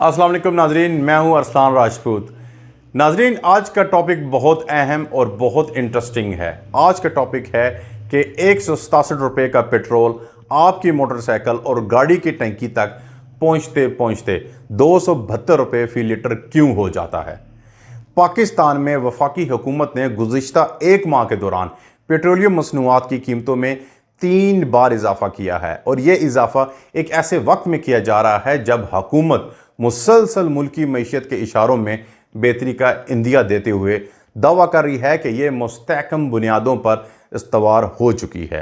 अस्सलाम वालेकुम नाजरीन, मैं हूं अरसलान राजपूत। नाजरीन, आज का टॉपिक बहुत अहम और बहुत इंटरेस्टिंग है। आज का टॉपिक है कि 167 रुपये का पेट्रोल आपकी मोटरसाइकिल और गाड़ी की टंकी तक पहुंचते पहुंचते 272 रुपये फ़ी लीटर क्यों हो जाता है। पाकिस्तान में वफाकी हुकूमत ने गुज़िश्ता एक माह के दौरान पेट्रोलियम मसनूआत की कीमतों में 3 बार इजाफा किया है और ये इजाफा एक ऐसे वक्त में किया जा रहा है जब हुकूमत मुसलसल मुल्की मईशत के इशारों में बेहतरी का इंदिया देते हुए दावा कर रही है कि यह मुस्तहकम बुनियादों पर इस्तवार हो चुकी है।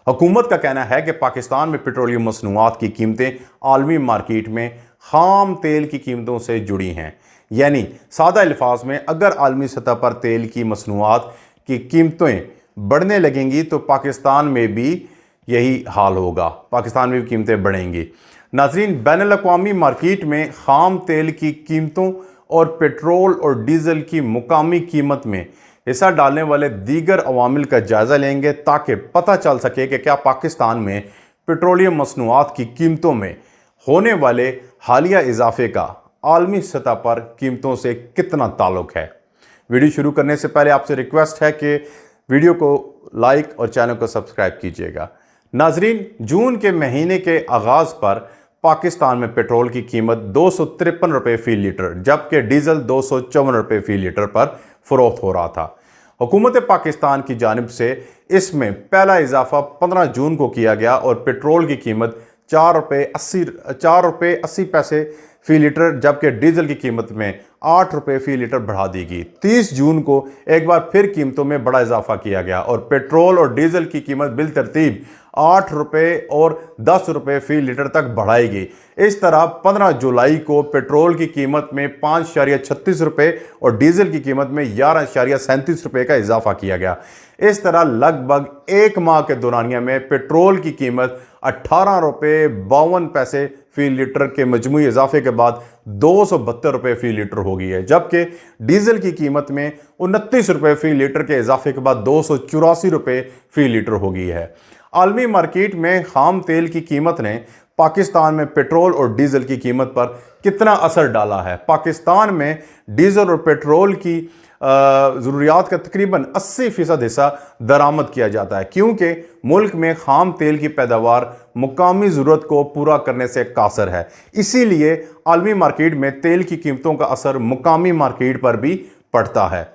हुकूमत का कहना है कि पाकिस्तान में पेट्रोलियम मसनूआत की कीमतें आलमी मार्केट में खाम तेल की कीमतों से जुड़ी हैं। यानी सादा अल्फाज में, अगर आलमी सतह पर तेल की मसनूआत की कीमतें बढ़ने लगेंगी तो पाकिस्तान में भी यही हाल होगा, पाकिस्तान में भी कीमतें बढ़ेंगी। नाज़रीन, बैनुल-अक़वामी मार्केट में खाम तेल की कीमतों और पेट्रोल और डीज़ल की मुकामी कीमत में हिस्सा डालने वाले दीगर अवामिल का जायज़ा लेंगे ताकि पता चल सके कि क्या पाकिस्तान में पेट्रोलियम मसनूआत की कीमतों में होने वाले हालिया इजाफे का आलमी सतह पर कीमतों से कितना ताल्लुक़ है। वीडियो शुरू करने से पहले आपसे रिक्वेस्ट है कि वीडियो को लाइक और चैनल को सब्सक्राइब कीजिएगा। नाज़रीन, जून के महीने के आगाज़ पर पाकिस्तान में पेट्रोल की कीमत 253 रुपये फ़ी लीटर जबकि डीजल 254 रुपये फ़ी लीटर पर फ़रोख्त हो रहा था। हुकूमत पाकिस्तान की जानिब से इसमें पहला इजाफा 15 जून को किया गया और पेट्रोल की कीमत 4 रुपये 80 पैसे फ़ी लीटर जबकि डीजल की कीमत में 8 रुपये फ़ी लीटर बढ़ा दी गई। 30 जून को एक बार फिर कीमतों में बड़ा इजाफा किया गया और पेट्रोल और डीजल की कीमत बिल तरतीब 8 रुपये और 10 रुपये फ़ी लीटर तक बढ़ाई गई। इस तरह 15 जुलाई को पेट्रोल की कीमत में 5.36 रुपये और डीजल की कीमत में 11.37 रुपये का इजाफा किया गया। इस तरह लगभग एक माह के दौरानिया में पेट्रोल की कीमत 18 रुपये 52 पैसे फ़ी लीटर के मजमूई इजाफे के बाद 272 रुपये फ़ी लीटर हो गई है, जबकि डीजल की कीमत में 29 रुपये फ़ी लीटर के इजाफे के बाद 284 रुपये फ़ी लीटर हो गई है। आलमी मार्केट में खाम तेल की कीमत ने पाकिस्तान में पेट्रोल और डीजल की कीमत पर कितना असर डाला है। पाकिस्तान में डीजल और पेट्रोल की ज़रूरियात का तकरीबन 80% हिस्सा दरामद किया जाता है, क्योंकि मुल्क में खाम तेल की पैदावार मुकामी ज़रूरत को पूरा करने से कासर है। इसीलिए आलमी मार्केट में तेल की कीमतों का असर मुकामी मार्केट पर भी पड़ता है।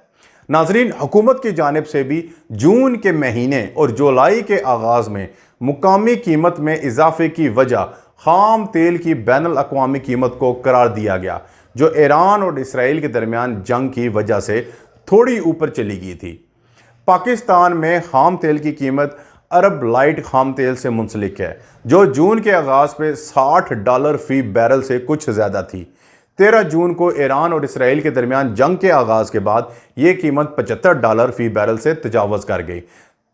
नाजरीन, हुकूमत की जानिब से भी जून के महीने और जुलाई के आगाज़ में मुकामी कीमत में इजाफे की वजह खाम तेल की बैनुल-अक़वामी कीमत को करार दिया गया, जो ईरान और इसराइल के दरमियान जंग की वजह से थोड़ी ऊपर चली गई थी। पाकिस्तान में खाम तेल की कीमत अरब लाइट खाम तेल से मुंसलिक है, जो जून के आगाज़ पे $60 फ़ी बैरल से कुछ ज़्यादा थी। 13 जून को ईरान और इसराइल के दरमियान जंग के आगाज़ के बाद ये कीमत $75 फ़ी बैरल से तजावज़ कर गई।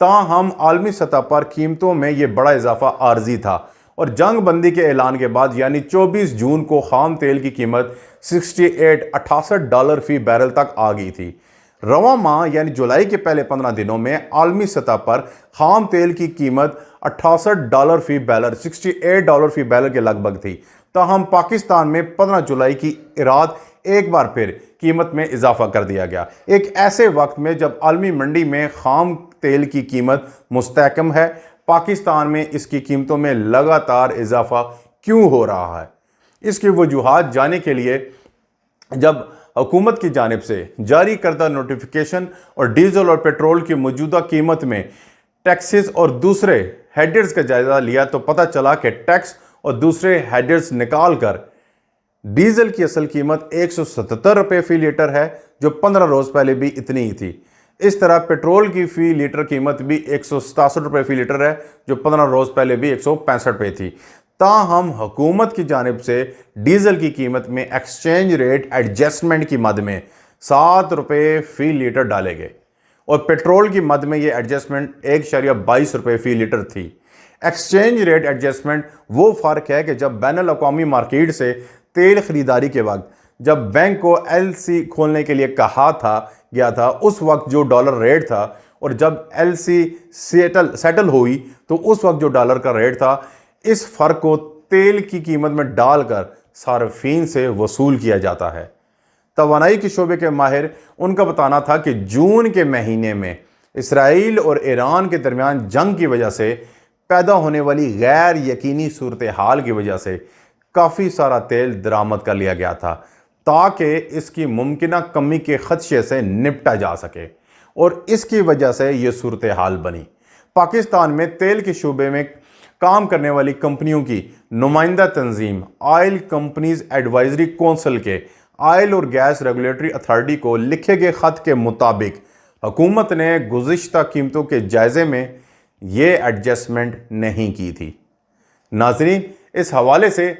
ताहम आलमी सतह पर कीमतों में ये बड़ा इजाफा आर्जी था और जंग बंदी के ऐलान के बाद यानी 24 जून को खाम तेल की कीमत 68 डॉलर फ़ी बैरल तक आ गई थी। रवां माह यानी जुलाई के पहले 15 दिनों में आलमी सतह पर खाम तेल की कीमत $68 फ़ी बैरल $68 फ़ी बैरल के लगभग थी। ताहम पाकिस्तान में 15 जुलाई की रात एक बार फिर कीमत में इजाफा कर दिया गया, एक ऐसे वक्त में जब आलमी मंडी में खाम तेल की कीमत मुस्तहकम है। पाकिस्तान में इसकी कीमतों में लगातार इजाफा क्यों हो रहा है, इसकी वजूहात जानने के लिए जब हुकूमत की जानिब से जारी करदा नोटिफिकेशन और डीजल और पेट्रोल की मौजूदा कीमत में टैक्सेस और दूसरे हेडर्स का जायज़ा लिया तो पता चला कि टैक्स और दूसरे हेडर्स निकाल कर डीजल की असल कीमत 177 रुपये फ़ी लीटर है, जो 15 रोज़ पहले भी इतनी ही थी। इस तरह पेट्रोल की फ़ी लीटर कीमत भी 167 रुपये फ़ी लीटर है, जो 15 रोज़ पहले भी 165 रुपये थी। ताहम हुकूमत की जानिब से डीजल की कीमत में एक्सचेंज रेट एडजस्टमेंट की मद में 7 रुपये फ़ी लीटर डाले गए और पेट्रोल की मद में ये एडजस्टमेंट 1.22 रुपये फ़ी लीटर थी। एक्सचेंज रेट एडजस्टमेंट वो फ़र्क है कि जब बैनुल-अक़वामी मार्केट से तेल ख़रीदारी के वक्त जब बैंक को LC खोलने के लिए कहा गया था, उस वक्त जो डॉलर रेट था और जब LC सेटल हुई तो उस वक्त जो डॉलर का रेट था, इस फ़र्क को तेल की कीमत में डालकर صارفین سے وصول کیا جاتا ہے۔ توانائی کے شعبے کے ماہر ان کا بتانا تھا کہ جون کے مہینے میں اسرائیل اور ایران کے درمیان جنگ کی وجہ سے پیدا ہونے والی غیر یقینی صورتحال کی وجہ سے کافی سارا تیل درآمد کر لیا گیا تھا تاکہ اس کی ممکنہ کمی کے خدشے سے نپٹا جا سکے، اور اس کی وجہ سے یہ صورتحال بنی۔ پاکستان میں تیل کے شعبے میں کام کرنے والی کمپنیوں کی نمائندہ تنظیم آئل کمپنیز ایڈوائزری کونسل کے آئل اور گیس ریگولیٹری اتھارٹی کو لکھے گئے خط کے مطابق حکومت نے گزشتہ قیمتوں کے جائزے میں یہ ایڈجسٹمنٹ نہیں کی تھی۔ ناظرین، اس حوالے سے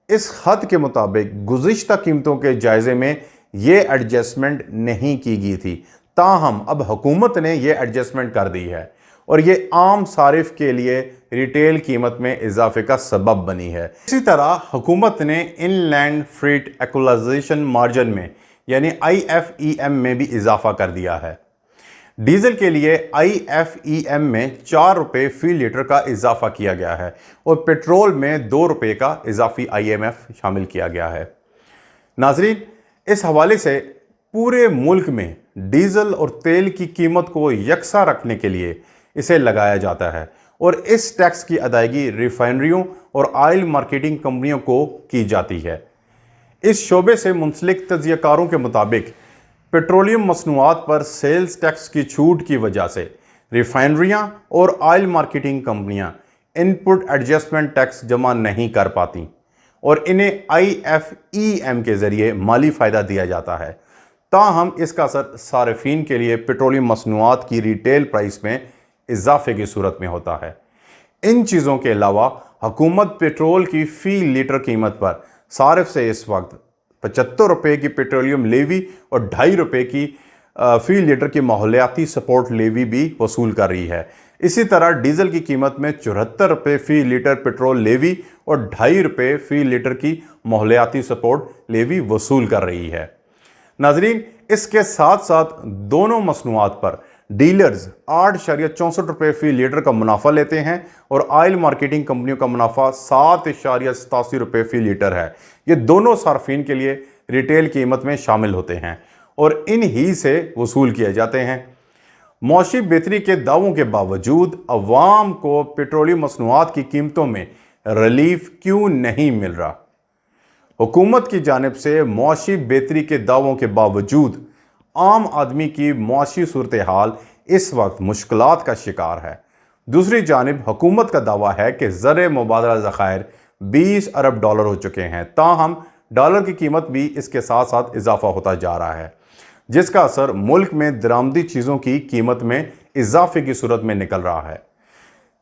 اس خط کے مطابق گزشتہ قیمتوں کے جائزے میں یہ ایڈجسٹمنٹ نہیں کی گئی تھی، تاہم اب حکومت نے یہ ایڈجسٹمنٹ کر دی ہے اور یہ عام صارف کے لیے ریٹیل قیمت میں اضافے کا سبب بنی ہے۔ اسی طرح حکومت نے ان لینڈ فریٹ ایکولائزیشن مارجن میں یعنی IFEM میں بھی اضافہ کر دیا ہے۔ ڈیزل کے لیے IFEM میں 4 روپے فی لیٹر کا اضافہ کیا گیا ہے اور پیٹرول میں 2 روپے کا اضافی IMF شامل کیا گیا ہے۔ ناظرین، اس حوالے سے پورے ملک میں ڈیزل اور تیل کی قیمت کو یکساں رکھنے کے لیے اسے لگایا جاتا ہے اور اس ٹیکس کی ادائیگی ریفائنریوں اور آئل مارکیٹنگ کمپنیوں کو کی جاتی ہے۔ اس شعبے سے منسلک تجزیہ کاروں کے مطابق پیٹرولیم مصنوعات پر سیلز ٹیکس کی چھوٹ کی وجہ سے ریفائنریاں اور آئل مارکیٹنگ کمپنیاں ان پٹ ایڈجسٹمنٹ ٹیکس جمع نہیں کر پاتیں اور انہیں IFEM کے ذریعے مالی فائدہ دیا جاتا ہے، تاہم اس کا اثر صارفین کے لیے پیٹرولیم مصنوعات کی ریٹیل پرائس میں اضافے کی صورت میں ہوتا ہے۔ ان چیزوں کے علاوہ حکومت پیٹرول کی فی لیٹر قیمت پر صارف سے اس وقت 75 روپے کی پیٹرولیم لیوی اور 2.5 روپے کی فی لیٹر کی ماحولیاتی سپورٹ لیوی بھی وصول کر رہی ہے۔ اسی طرح ڈیزل کی قیمت میں 74 روپے فی لیٹر پیٹرول لیوی اور 2.5 روپے فی لیٹر کی ماحولیاتی سپورٹ لیوی وصول کر رہی ہے۔ ناظرین، اس کے ساتھ ساتھ دونوں مصنوعات پر ڈیلرز 8.64 روپے فی لیٹر کا منافع لیتے ہیں اور آئل مارکیٹنگ کمپنیوں کا منافع 7.87 روپے فی لیٹر ہے۔ یہ دونوں صارفین کے لیے ریٹیل قیمت میں شامل ہوتے ہیں اور ان ہی سے وصول کیے جاتے ہیں۔ معاشی بہتری کے دعووں کے باوجود عوام کو پیٹرولیم مصنوعات کی قیمتوں میں ریلیف کیوں نہیں مل رہا؟ حکومت کی جانب سے معاشی بہتری کے دعووں کے باوجود عام آدمی کی معاشی صورتحال اس وقت مشکلات کا شکار ہے۔ دوسری جانب حکومت کا دعویٰ ہے کہ زر مبادلہ ذخائر 20 ارب ڈالر ہو چکے ہیں، تاہم ڈالر کی قیمت بھی اس کے ساتھ ساتھ اضافہ ہوتا جا رہا ہے، جس کا اثر ملک میں درآمدی چیزوں کی قیمت میں اضافے کی صورت میں نکل رہا ہے،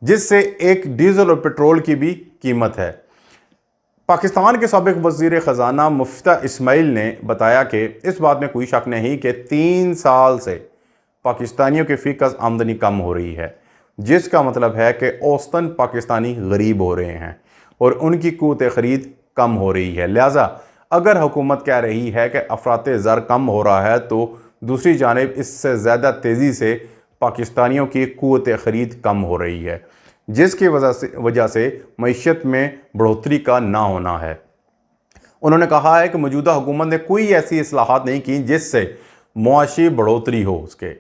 جس سے ایک ڈیزل اور پیٹرول کی بھی قیمت ہے۔ پاکستان کے سابق وزیر خزانہ مفتیٰ اسماعیل نے بتایا کہ اس بات میں کوئی شک نہیں کہ 3 سال سے پاکستانیوں کی فی کس آمدنی کم ہو رہی ہے، جس کا مطلب ہے کہ اوسطاً پاکستانی غریب ہو رہے ہیں اور ان کی قوت خرید کم ہو رہی ہے۔ لہٰذا اگر حکومت کہہ رہی ہے کہ افراط زر کم ہو رہا ہے تو دوسری جانب اس سے زیادہ تیزی سے پاکستانیوں کی قوت خرید کم ہو رہی ہے، جس کی وجہ سے معیشت میں بڑھوتری کا نہ ہونا ہے۔ انہوں نے کہا ہے کہ موجودہ حکومت نے کوئی ایسی اصلاحات نہیں کی جس سے معاشی بڑھوتری ہو اس کے۔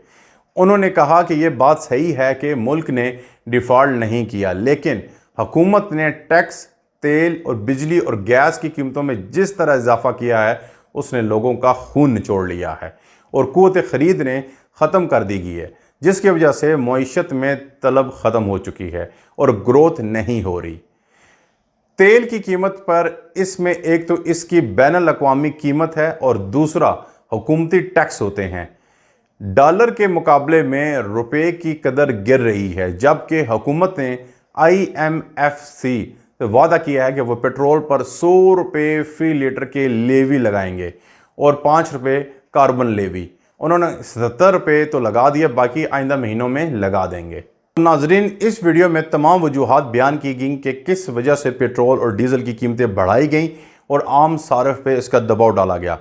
انہوں نے کہا کہ یہ بات صحیح ہے کہ ملک نے ڈیفالٹ نہیں کیا، لیکن حکومت نے ٹیکس، تیل اور بجلی اور گیس کی قیمتوں میں جس طرح اضافہ کیا ہے اس نے لوگوں کا خون نچوڑ لیا ہے اور قوت خرید نے ختم کر دی گئی ہے، جس کی وجہ سے معیشت میں طلب ختم ہو چکی ہے اور گروتھ نہیں ہو رہی۔ تیل کی قیمت پر اس میں ایک تو اس کی بین الاقوامی قیمت ہے اور دوسرا حکومتی ٹیکس ہوتے ہیں۔ ڈالر کے مقابلے میں روپے کی قدر گر رہی ہے، جبکہ حکومت نے IMF سے وعدہ کیا ہے کہ وہ پیٹرول پر 100 روپے فی لیٹر کے لیوی لگائیں گے اور 5 روپے کاربن لیوی۔ انہوں نے 70 روپے تو لگا دیا، باقی آئندہ مہینوں میں لگا دیں گے۔ ناظرین، اس ویڈیو میں تمام وجوہات بیان کی گئیں کہ کس وجہ سے پیٹرول اور ڈیزل کی قیمتیں بڑھائی گئیں اور عام صارف پہ اس کا دباؤ ڈالا گیا۔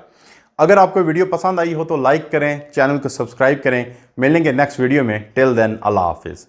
اگر آپ کو ویڈیو پسند آئی ہو تو لائک کریں، چینل کو سبسکرائب کریں۔ ملیں گے نیکسٹ ویڈیو میں۔ ٹل دین، اللہ حافظ۔